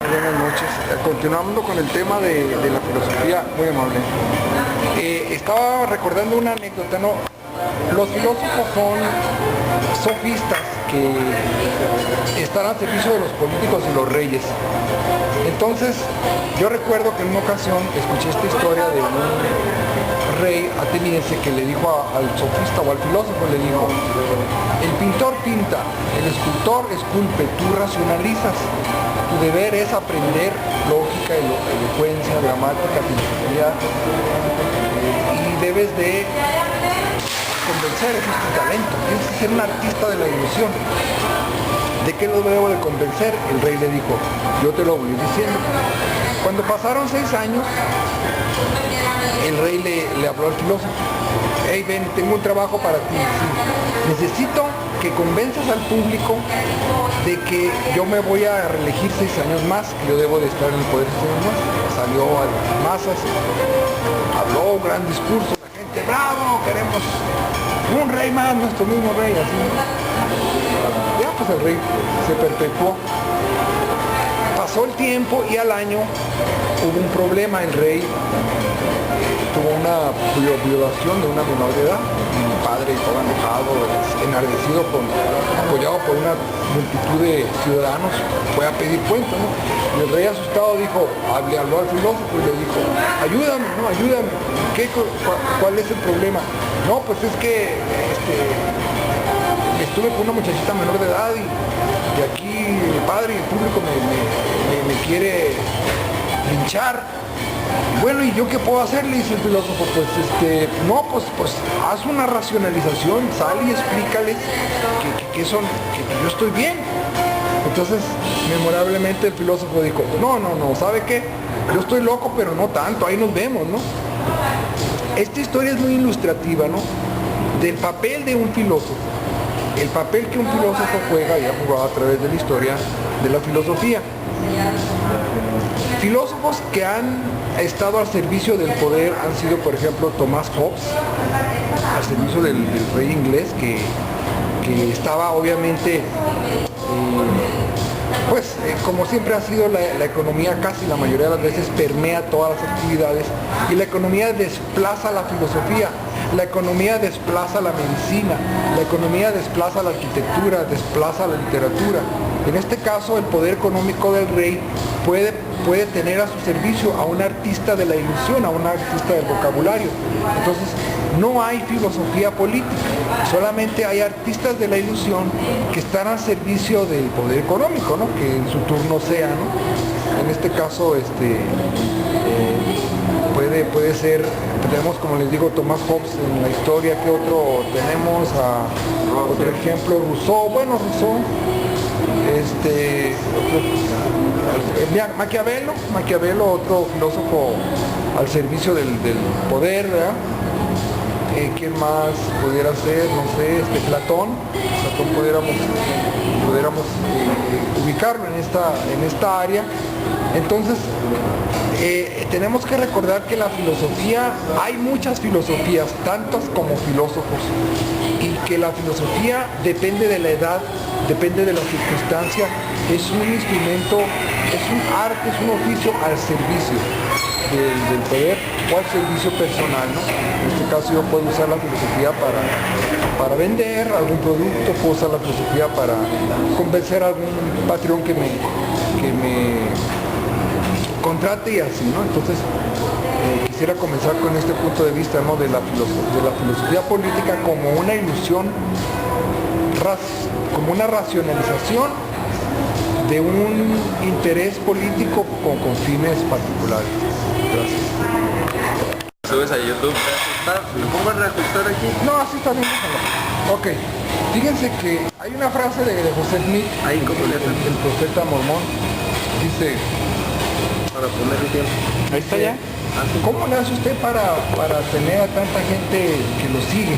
Buenas noches. Continuando con el tema de la filosofía, muy amable. Estaba recordando una anécdota, ¿no? Los filósofos son sofistas que están al servicio de los políticos y los reyes. Entonces, yo recuerdo que en una ocasión escuché esta historia de un rey ateniense que le dijo al sofista o al filósofo, le dijo: el pintor pinta, el escultor esculpe, tú racionalizas. Tu deber es aprender lógica, elocuencia, gramática, filosofía, y debes de convencer, ese es tu talento, tienes que ser un artista de la ilusión. ¿De qué lo debo de convencer? El rey le dijo: yo te lo voy diciendo. Cuando pasaron 6 años, el rey le habló al filósofo: hey, ven, tengo un trabajo para ti. Sí, necesito que convenzas al público de que yo me voy a reelegir 6 años más, que yo debo de estar en el poder 6 años más. Salió a las masas, habló un gran discurso, la gente: bravo, queremos un rey más, nuestro mismo rey, así. Ya pues el rey se perpetuó. Pasó el tiempo y al año hubo un problema. El rey tuvo una violación de una menor de edad. Mi padre, todo enojado, enardecido, apoyado por una multitud de ciudadanos, fue a pedir cuentas, ¿no? Y el rey, asustado, dijo, habló al filósofo y le dijo: ayúdame, ¿no? Ayúdame. ¿Cuál es el problema? No, pues es que estuve con una muchachita menor de edad y aquí mi padre y el público me quiere linchar. Bueno, ¿y yo qué puedo hacer? Le dice el filósofo. Pues haz una racionalización, sal y explícales que yo estoy bien. Entonces, memorablemente el filósofo dijo: no, ¿sabe qué? Yo estoy loco, pero no tanto, ahí nos vemos, ¿no? Esta historia es muy ilustrativa, ¿no? Del papel de un filósofo. El papel que un filósofo juega y ha jugado a través de la historia de la filosofía. Filósofos que han estado al servicio del poder han sido, por ejemplo, Thomas Hobbes, al servicio del rey inglés, que estaba obviamente, como siempre ha sido la economía, casi la mayoría de las veces permea todas las actividades, y la economía desplaza la filosofía, la economía desplaza la medicina, la economía desplaza la arquitectura, desplaza la literatura. En este caso, el poder económico del rey puede tener a su servicio a un artista de la ilusión, a un artista del vocabulario. Entonces, no hay filosofía política, solamente hay artistas de la ilusión que están al servicio del poder económico, ¿no? Que en su turno sea, ¿no? En este caso, puede ser, tenemos, como les digo, Thomas Hobbes en la historia. ¿Qué otro tenemos? Otro ejemplo, Rousseau. Maquiavelo, otro filósofo al servicio del poder, ¿verdad? ¿Quién más pudiera ser? No sé, Platón pudiéramos ubicarlo en esta área. Entonces, tenemos que recordar que la filosofía, hay muchas filosofías, tantas como filósofos, y que la filosofía depende de la edad, depende de la circunstancia, es un instrumento, es un arte, es un oficio al servicio del poder o al servicio personal, ¿no? En este caso yo puedo usar la filosofía para vender algún producto, puedo usar la filosofía para convencer a algún patrón que me contrate y así, ¿no? Entonces, quisiera comenzar con este punto de vista, ¿no? de la filosofía política como una ilusión, como una racionalización de un interés político con fines particulares. Gracias. Subes a YouTube, ¿me pongo a reajustar aquí? No, así está bien, déjalo. Ok, fíjense que hay una frase de José Smith, ahí como el profeta mormón, dice, para poner el tiempo. ahí está ya. ¿Cómo le hace usted para tener a tanta gente que lo sigue?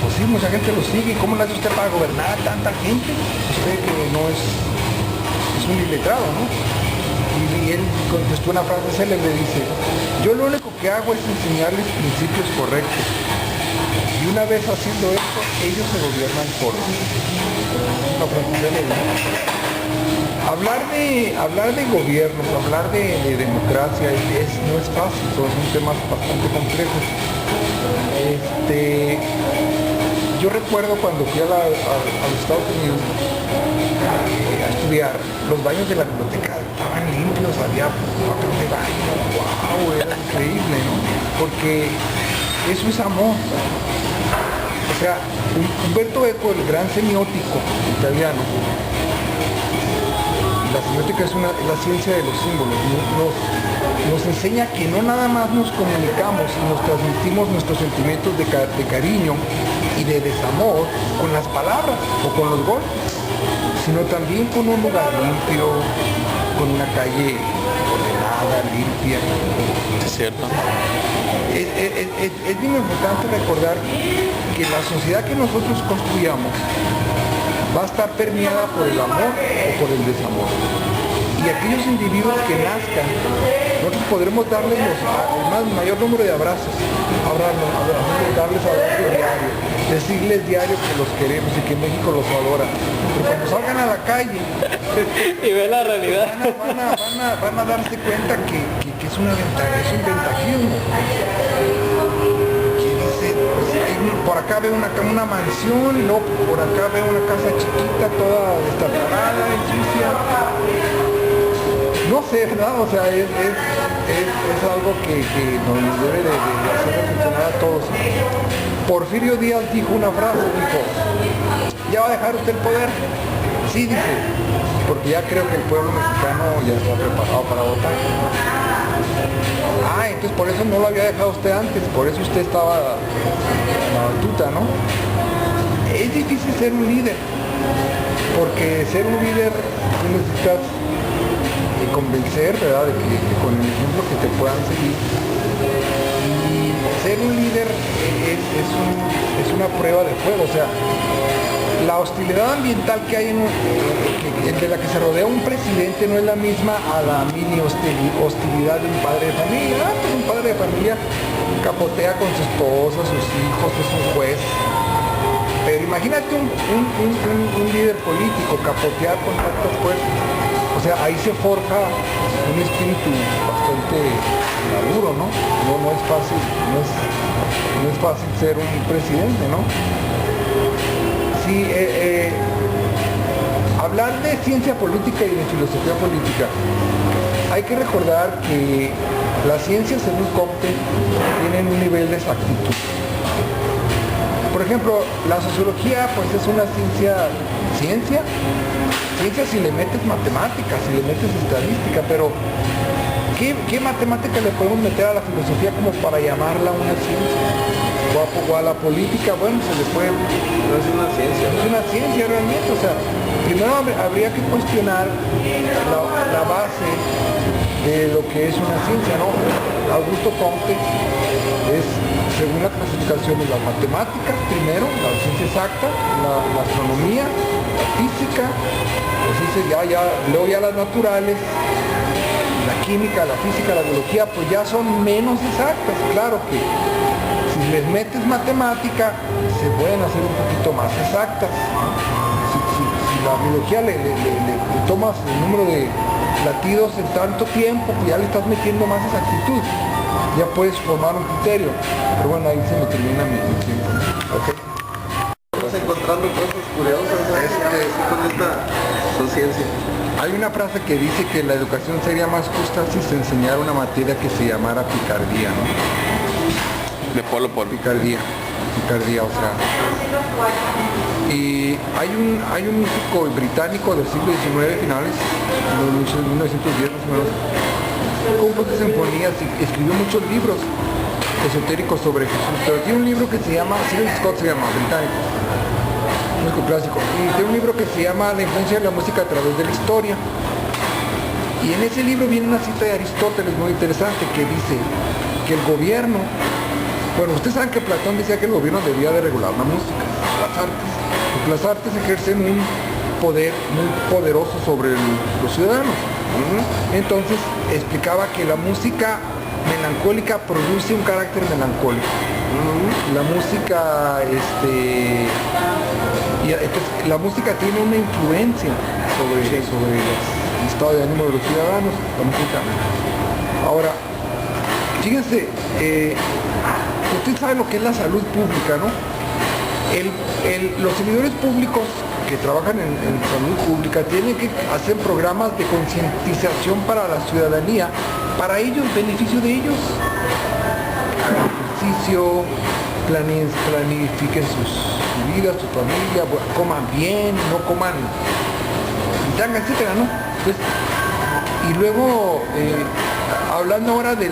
Pues sí, mucha gente lo sigue. ¿Y cómo le hace usted para gobernar a tanta gente? Usted que no es un iletrado, ¿no? Y él contestó una frase célebre, dice: yo lo único que hago es enseñarles principios correctos. Y una vez haciendo esto, ellos se gobiernan solos. Una frase célebre, ¿no? Hablar de gobierno, hablar de democracia no es fácil, son temas bastante complejos. Yo recuerdo cuando fui a los Estados Unidos a estudiar, los baños de la biblioteca estaban limpios, había papel de baño, wow, era increíble, ¿no? Porque eso es amor. O sea, Umberto Eco, el gran semiótico italiano, la semiótica es la ciencia de los símbolos, nos enseña que no nada más nos comunicamos y nos transmitimos nuestros sentimientos de cariño y de desamor con las palabras o con los golpes, sino también con un lugar limpio, con una calle ordenada, limpia. Es cierto. Es bien importante recordar que la sociedad que nosotros construyamos va a estar permeada por el amor o por el desamor. Y aquellos individuos que nazcan, nosotros podremos darles el mayor número de abrazos, darles abrazos diarios, decirles diario que los queremos y que México los adora. Pero cuando salgan a la calle y ve la realidad, van a darse cuenta que es un ventajismo. Por acá veo una mansión y luego por acá veo una casa chiquita toda destapada, sucia. No sé, ¿verdad? O sea, es algo que nos debe de hacer reflexionar a todos. Porfirio Díaz dijo una frase, dijo, ¿ya va a dejar usted el poder? Sí, dice, porque ya creo que el pueblo mexicano ya está preparado para votar. Ah, entonces por eso no lo había dejado usted antes, por eso usted estaba en la batuta, ¿no? Es difícil ser un líder, porque ser un líder tú necesitas convencer, ¿verdad?, de que con el ejemplo que te puedan seguir. Y ser un líder es una prueba de fuego, o sea, la hostilidad ambiental que hay de la que se rodea un presidente no es la misma a la mini hostilidad de un padre de familia. Pues un padre de familia capotea con su esposa, sus hijos, es un juez. Pero imagínate un líder político capotear con tantas fuerzas. O sea, ahí se forja un espíritu bastante maduro, ¿no? No es fácil, no es fácil ser un presidente, ¿no? Sí, hablar de ciencia política y de filosofía política, hay que recordar que las ciencias, según Comte, tienen un nivel de exactitud. Por ejemplo, la sociología pues es una ciencia si le metes matemáticas, si le metes estadística, pero ¿qué matemática le podemos meter a la filosofía como para llamarla una ciencia? O a la política, bueno, se le puede... No es una ciencia. No es una ciencia realmente, o sea, primero habría que cuestionar la base de lo que es una ciencia, ¿no? Augusto Comte es, según la clasificación de las matemáticas, primero, la ciencia exacta, la astronomía, la física, pues dice luego ya las naturales, la química, la física, la biología, pues ya son menos exactas. Claro que si les metes matemática, se pueden hacer un poquito más exactas, ¿no? Si la biología le tomas el número de latidos en tanto tiempo, pues ya le estás metiendo más exactitud, ya puedes formar un criterio. Pero bueno, ahí se me termina mi tiempo. Okay. Estamos encontrando cosas curiosas con esta conciencia. Hay una frase que dice que la educación sería más justa si se enseñara una materia que se llamara picardía, ¿no? De Polo Polo. Picardía, o sea. Y hay un músico británico del siglo XIX, finales, de 1910 más o menos, compuso sinfonías y escribió muchos libros esotéricos sobre Jesús, pero tiene un libro que se llama, Cyril Scott se llama, británico, músico clásico, y tiene un libro que se llama La influencia de la música a través de la historia. Y en ese libro viene una cita de Aristóteles muy interesante que dice que el gobierno, bueno, ustedes saben que Platón decía que el gobierno debía de regular la música, las artes, porque las artes ejercen un poder muy poderoso sobre los ciudadanos. Entonces explicaba que la música melancólica produce un carácter melancólico. La música, la música tiene una influencia sobre estado de ánimo de los ciudadanos, Ahora, fíjense, usted sabe lo que es la salud pública, ¿no? Los servidores públicos que trabajan en salud pública tienen que hacer programas de concientización para la ciudadanía, para ellos, beneficio de ellos. Hagan ejercicio, planifiquen sus vidas, su familia, coman bien, no coman tanga, etcétera, ¿no? Entonces, y luego, hablando ahora de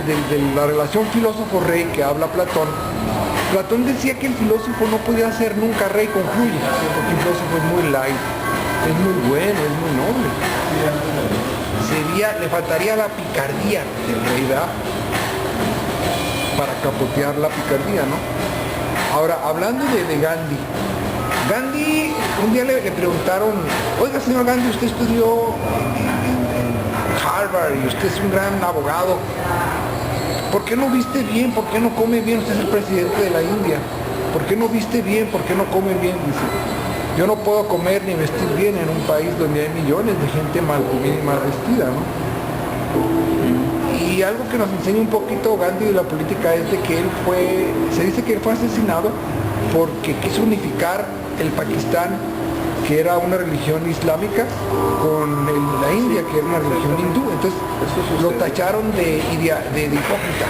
la relación filósofo-rey que habla Platón, Platón decía que el filósofo no podía ser nunca rey, concluye, porque el filósofo es muy light, es muy bueno, es muy noble. Le faltaría la picardía del rey, ¿verdad? Para capotear la picardía, ¿no? Ahora, hablando de Gandhi, un día le preguntaron, oiga señor Gandhi, usted estudió en Harvard y usted es un gran abogado, ¿por qué no viste bien? ¿Por qué no come bien? Usted es el presidente de la India. ¿Por qué no viste bien? ¿Por qué no come bien? Dice, yo no puedo comer ni vestir bien en un país donde hay millones de gente mal comida y mal vestida, ¿no? Y algo que nos enseña un poquito Gandhi de la política es de que se dice que él fue asesinado porque quiso unificar el Pakistán, que era una religión islámica, con la India, que era una religión hindú. Entonces lo tacharon de hipócrita.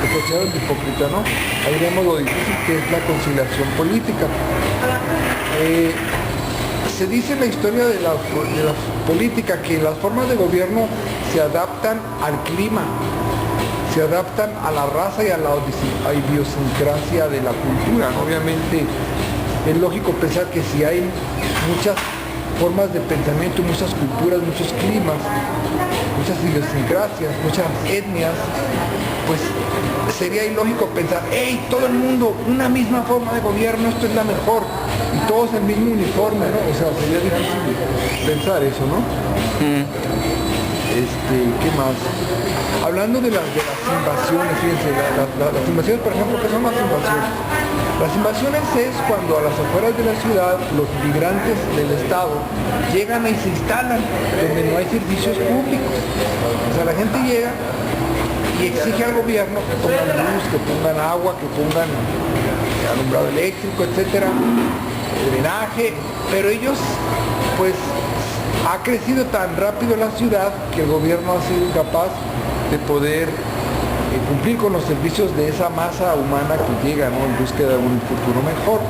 Lo tacharon de hipócrita, ¿no? Ahí vemos lo difícil que es la conciliación política. Se dice en la historia de la política que las formas de gobierno se adaptan al clima, se adaptan a la raza y a la idiosincrasia de la cultura, ¿no? Obviamente es lógico pensar que si hay muchas formas de pensamiento, muchas culturas, muchos climas, muchas idiosincrasias, muchas etnias, pues sería ilógico pensar, hey, todo el mundo, una misma forma de gobierno, esto es la mejor, y todos el mismo uniforme, ¿no? O sea, sería difícil pensar eso, ¿no? ¿Qué más? Hablando de las invasiones, fíjense, las invasiones, por ejemplo, ¿qué son las invasiones? Las invasiones es cuando a las afueras de la ciudad los migrantes del Estado llegan y se instalan donde no hay servicios públicos. O sea, la gente llega y exige al gobierno que pongan luz, que pongan agua, que pongan alumbrado eléctrico, etcétera, drenaje, pero ellos, pues, ha crecido tan rápido la ciudad que el gobierno ha sido incapaz de poder cumplir con los servicios de esa masa humana que llega, ¿no?, en búsqueda de un futuro mejor.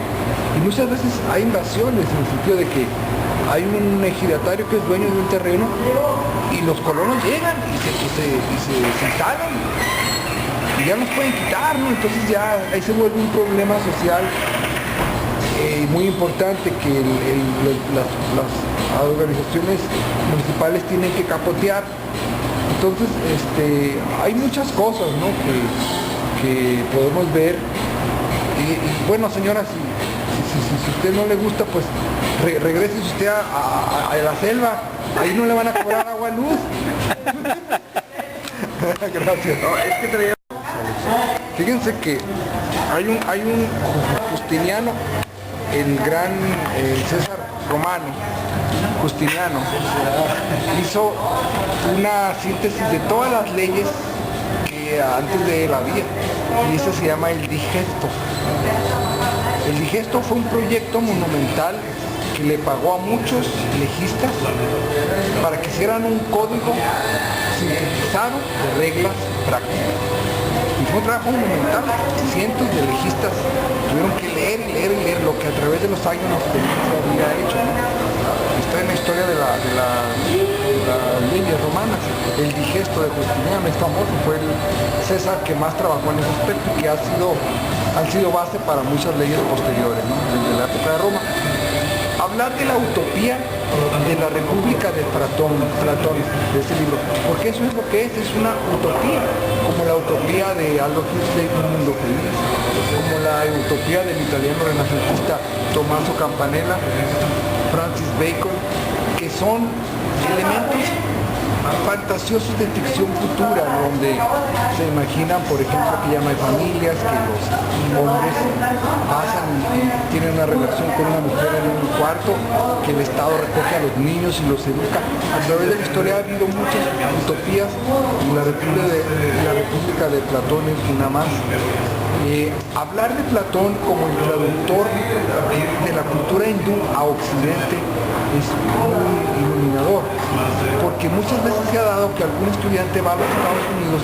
Y muchas veces hay invasiones en el sentido de que hay un ejidatario que es dueño de un terreno y los colonos llegan y se instalan y ya nos pueden quitar, ¿no? Entonces ya ahí se vuelve un problema social muy importante que las organizaciones municipales tienen que capotear. Entonces, hay muchas cosas, ¿no?, que podemos ver. Y bueno, señora, si usted no le gusta, pues regrese usted a la selva. Ahí no le van a cobrar agua, luz. Gracias. No, es que traía... Fíjense que hay un Justiniano, el gran César romano, Justiniano, hizo una síntesis de todas las leyes que antes de él había, y ese se llama el Digesto. El Digesto fue un proyecto monumental que le pagó a muchos legistas para que hicieran un código sintetizado de reglas prácticas. Y fue un trabajo monumental. Cientos de legistas tuvieron que leer y leer y leer lo que a través de los años se había hecho, ¿no? Está en la historia de las leyes romanas. El Digesto de Justiniano es famoso, fue el César que más trabajó en ese aspecto y que han sido base para muchas leyes posteriores, ¿no?, desde la época de Roma. Hablar de la utopía de la República de Platón, de ese libro, porque eso es lo que es una utopía, como la utopía de Aldous Huxley, Un mundo feliz, como la utopía del italiano renacentista Tommaso Campanella, Francis Bacon, que son elementos fantasiosos de ficción futura, donde se imaginan, por ejemplo, que ya no hay familias, que los hombres pasan y tienen una relación con una mujer en un cuarto, que el Estado recoge a los niños y los educa. A través de la historia ha habido muchas utopías y la República de Platón es una más. Hablar de Platón como el traductor de la cultura hindú a Occidente es muy iluminador, porque muchas veces se ha dado que algún estudiante va a los Estados Unidos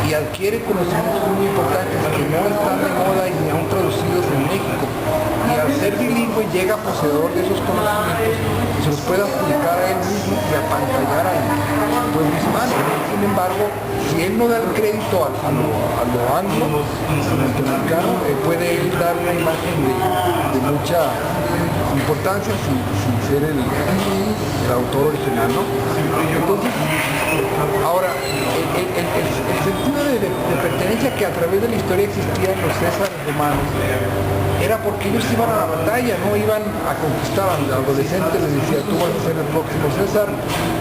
y adquiere conocimientos muy importantes que no están de moda y ni aún traducidos en México, y al ser bilingüe llega poseedor de esos conocimientos y se los puede adjudicar a él mismo y apantallar al pueblo hispano. Sin embargo, si él no da el crédito a lo anglo, norteamericano, puede él dar una imagen de mucha importancia sin ser el autor original, ¿no? Entonces, ahora, el sentido de pertenencia que a través de la historia existía en los Césares romanos era porque ellos iban a la batalla, no iban a conquistar. Al adolescente les decía, tú vas a ser el próximo César,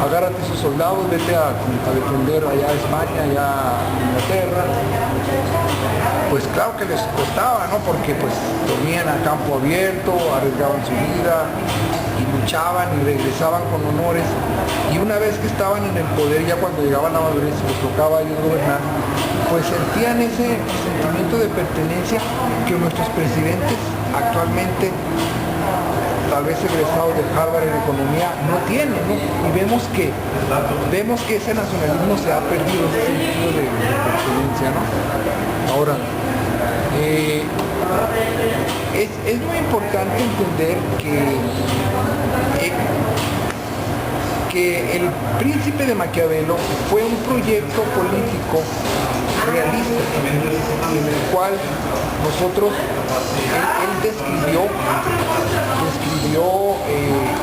agárrate a esos soldados, vete a defender allá a España, allá a Inglaterra. Pues claro que les costaba, ¿no? Porque pues dormían a campo abierto, arriesgaban su vida y luchaban y regresaban con honores, y una vez que estaban en el poder, ya cuando llegaban a madurez y les tocaba a ellos gobernar, pues sentían ese sentimiento de pertenencia que nuestros presidentes actualmente, tal vez egresados de Harvard en economía, no tienen, ¿no? Y vemos que ese nacionalismo se ha perdido, ese sentido de pertenencia, ¿no? Ahora, es muy importante entender que el Príncipe de Maquiavelo fue un proyecto político realista en el cual nosotros, él describió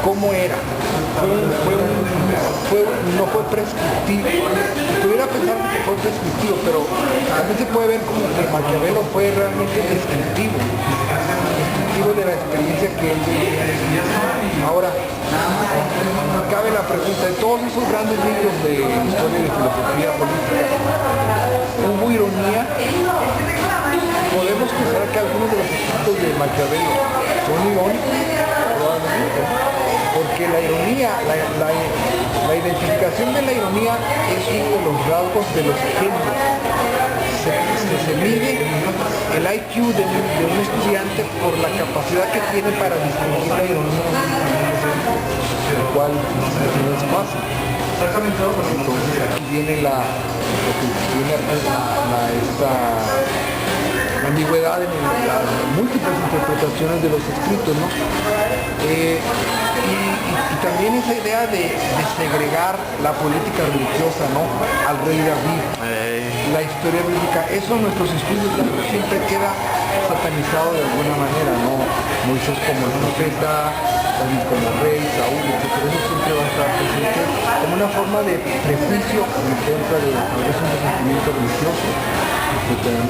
cómo era. No fue prescriptivo. Pudiera pensar que fue prescriptivo, pero también se puede ver como que Maquiavelo fue realmente descriptivo de la experiencia que él vivió. Ahora, cabe la pregunta, de todos esos grandes libros de historia y de filosofía política, ¿hubo ironía? Podemos pensar que algunos de los escritos de Maquiavelo son irónicos, probablemente, porque la ironía, la identificación de la ironía es uno de los rasgos de los genios. Se mide el IQ de un estudiante por la capacidad que tiene para distinguir la ironía, lo cual no es fácil. Entonces aquí viene la ambigüedad en las múltiples interpretaciones de los escritos, ¿no? Y también esa idea de segregar la política religiosa, ¿no? Al rey David, la historia bíblica, eso en nuestros estudios siempre queda satanizado de alguna manera, ¿no? Moisés como el profeta, David como rey, Saúl, etc. Eso siempre va a estar presente como una forma de prejuicio en contra de un sentimiento religioso, etc.